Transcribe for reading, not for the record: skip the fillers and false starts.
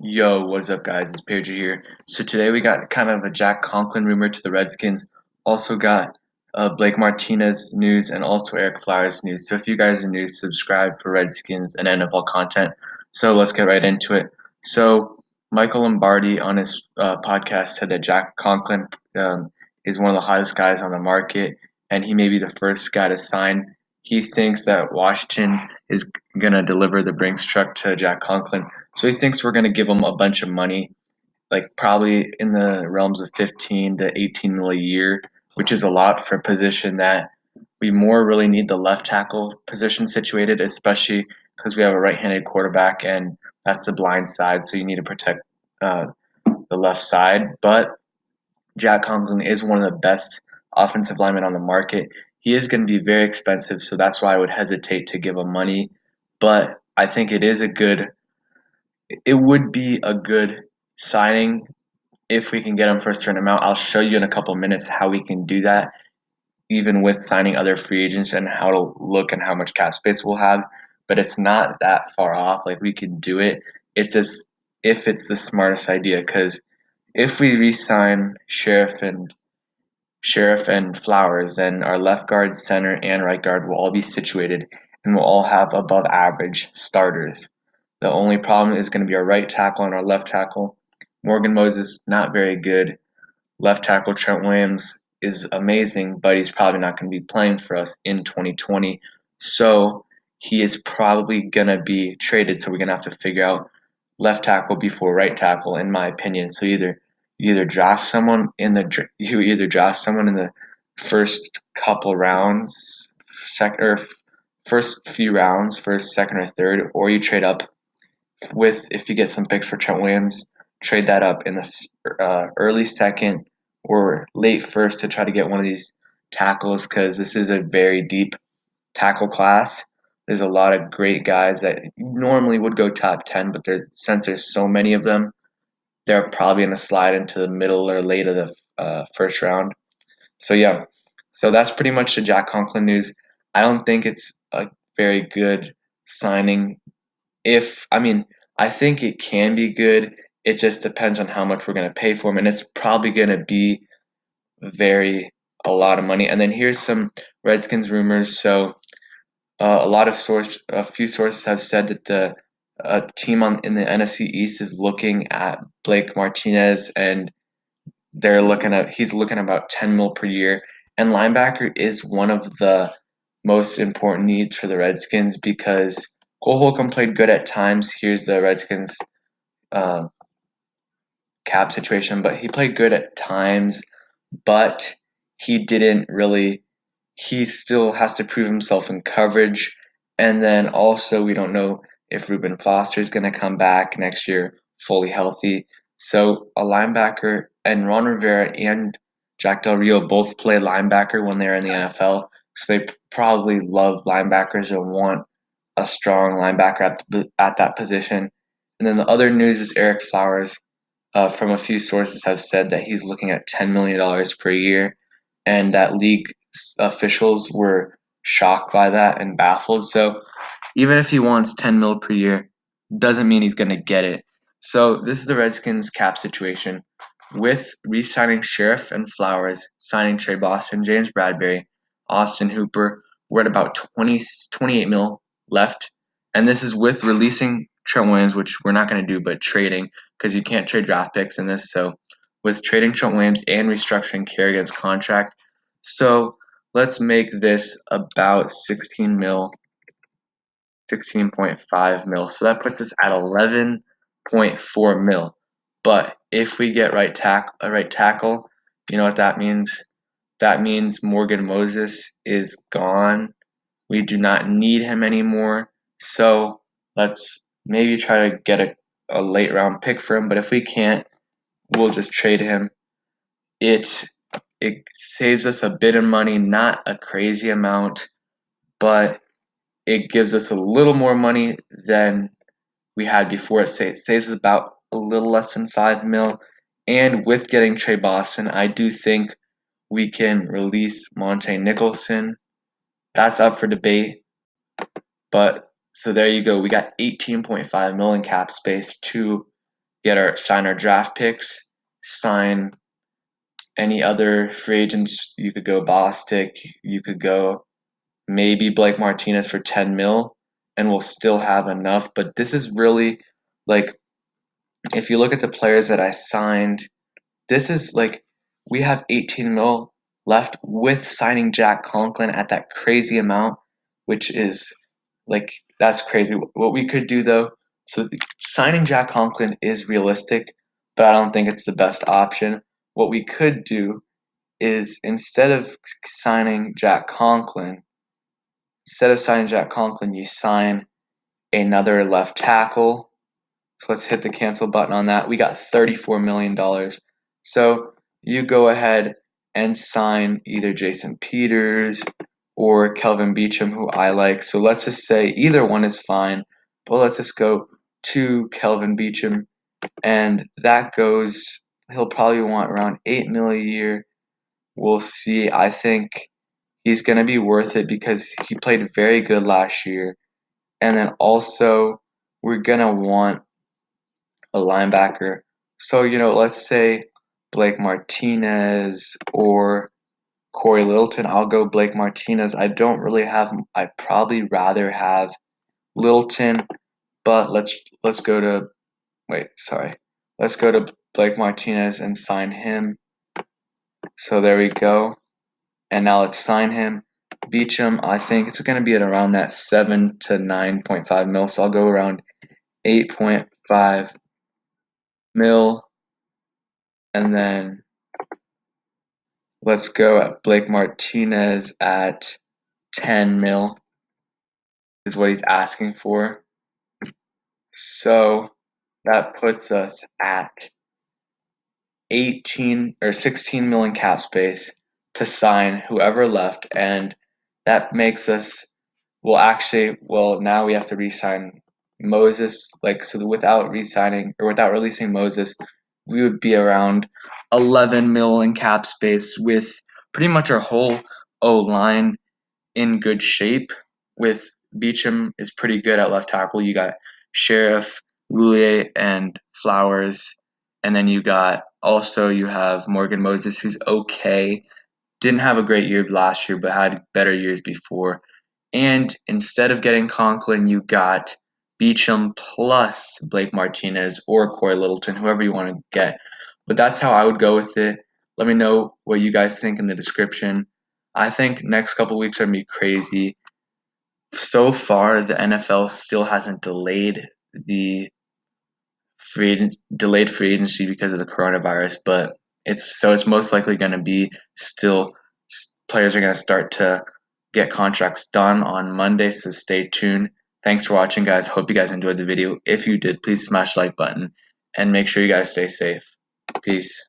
Yo, what's up, guys? It's Pedro here. So today we got kind of a Jack Conklin rumor to the Redskins. Also got Blake Martinez news and also Eric Flowers news. So if you guys are new, subscribe for Redskins and NFL content. So let's get right into it. So Michael Lombardi on his podcast said that Jack Conklin is one of the hottest guys on the market, and he may be the first guy to sign. He thinks that Washington is gonna deliver the Brinks truck to Jack Conklin, so he thinks we're going to give him a bunch of money, like probably in the realms of 15 to 18 mil a year, which is a lot for a position that we more really need the left tackle position situated, especially because we have a right-handed quarterback and that's the blind side, so you need to protect uh, the left side. But Jack Conklin is one of the best offensive linemen on the market. He is going to be very expensive, so that's why I would hesitate to give him money. But I think it would be a good signing if we can get him for a certain amount. I'll show you in a couple of minutes how we can do that, even with signing other free agents and how to look and how much cap space we'll have. But it's not that far off. Like we can do it. It's just if it's the smartest idea. Because if we re-sign Sheriff and Flowers, then our left guard, center, and right guard will all be situated and we'll all have above average starters. The only problem is going to be our right tackle and our left tackle. Morgan Moses, not very good. Left tackle Trent Williams is amazing, but he's probably not going to be playing for us in 2020. So he is probably going to be traded. So we're going to have to figure out left tackle before right tackle, in my opinion. So you either draft someone in the first couple rounds, second or first few rounds, first, second, or third, or you trade up with if you get some picks for Trent Williams, trade that up in the early second or late first to try to get one of these tackles because this is a very deep tackle class. There's a lot of great guys that normally would go top 10, but since there's so many of them, they're probably going to slide into the middle or late of the first round. So yeah, so that's pretty much the Jack Conklin news. I don't think it's a very good signing. If I mean, I think it can be good. It just depends on how much we're going to pay for him, and it's probably going to be very a lot of money. And then here's some Redskins rumors. So a few sources have said that the team in the NFC East is looking at Blake Martinez, and he's looking about 10 mil per year. And linebacker is one of the most important needs for the Redskins because Cole Holcomb played good at times. Here's the Redskins uh, cap situation, but he played good at times, but he didn't really. He still has to prove himself in coverage, and then also we don't know if Reuben Foster is going to come back next year fully healthy. So a linebacker and Ron Rivera and Jack Del Rio both play linebacker when they're in the NFL, so they probably love linebackers and want a strong linebacker at that position. And then the other news is Eric Flowers from a few sources have said that he's looking at $10 million per year, and that league officials were shocked by that and baffled. So even if he wants 10 mil per year, doesn't mean he's going to get it. So this is the Redskins cap situation. With re-signing Sheriff and Flowers, signing Trey Boston, James Bradbury, Austin Hooper, we're at about 28 mil left. And this is with releasing Trent Williams, which we're not going to do, but trading because you can't trade draft picks in this. So with trading Trent Williams and restructuring Kerrigan's contract, so let's make this about 16 mil, 16.5 mil. So that puts us at 11.4 mil. But if we get a right tackle, you know what that means? That means Morgan Moses is gone. We do not need him anymore. So let's maybe try to get a late round pick for him. But if we can't, we'll just trade him. It it saves us a bit of money, not a crazy amount, but it gives us a little more money than we had before. It saves us about a little less than 5 mil. And with getting Trey Boston, I do think we can release Monte Nicholson. That's up for debate. But so there you go. We got 18.5 mil in cap space to sign our draft picks, sign any other free agents. You could go Bostic, you could go maybe Blake Martinez for 10 mil, and we'll still have enough. But this is really like, if you look at the players that I signed, this is like, we have 18 mil left with signing Jack Conklin at that crazy amount, which is like, that's crazy. What we could do though, so signing Jack Conklin is realistic, but I don't think it's the best option. What we could do is instead of signing Jack Conklin, you sign another left tackle. So let's hit the cancel button on that. We got $34 million. So you go ahead and sign either Jason Peters or Kelvin Beachum, who I like. So let's just say either one is fine, but let's just go to Kelvin Beachum, and he'll probably want around 8 mil a year. We'll see. I think he's going to be worth it because he played very good last year. And then also, we're going to want a linebacker. So, let's say Blake Martinez or Corey Littleton. I'll go Blake Martinez. I'd probably rather have Littleton, but let's go to wait, sorry. Let's go to Blake Martinez and sign him. So there we go. And now let's sign him. Beachum, I think it's going to be at around that 7 to 9.5 mil. So I'll go around 8.5 mil. And then let's go at Blake Martinez at 10 mil is what he's asking for. So that puts us at 18 or 16 million cap space to sign whoever left, and that makes us now we have to re-sign Moses. Without re-signing or without releasing Moses, we would be around 11 mil in cap space with pretty much our whole O line in good shape. With Beachum is pretty good at left tackle. You got Sheriff, Roulier, and Flowers, and then you have Morgan Moses, who's okay. Didn't have a great year last year, but had better years before. And instead of getting Conklin, you got Beachum plus Blake Martinez or Corey Littleton, whoever you want to get. But that's how I would go with it. Let me know what you guys think in the description. I think next couple weeks are going to be crazy. So far, the NFL still hasn't the delayed free agency because of the coronavirus, but it's most likely going to be still. Players are going to start to get contracts done on Monday, so stay tuned. Thanks for watching, guys. Hope you guys enjoyed the video. If you did, please smash the like button and make sure you guys stay safe. Peace.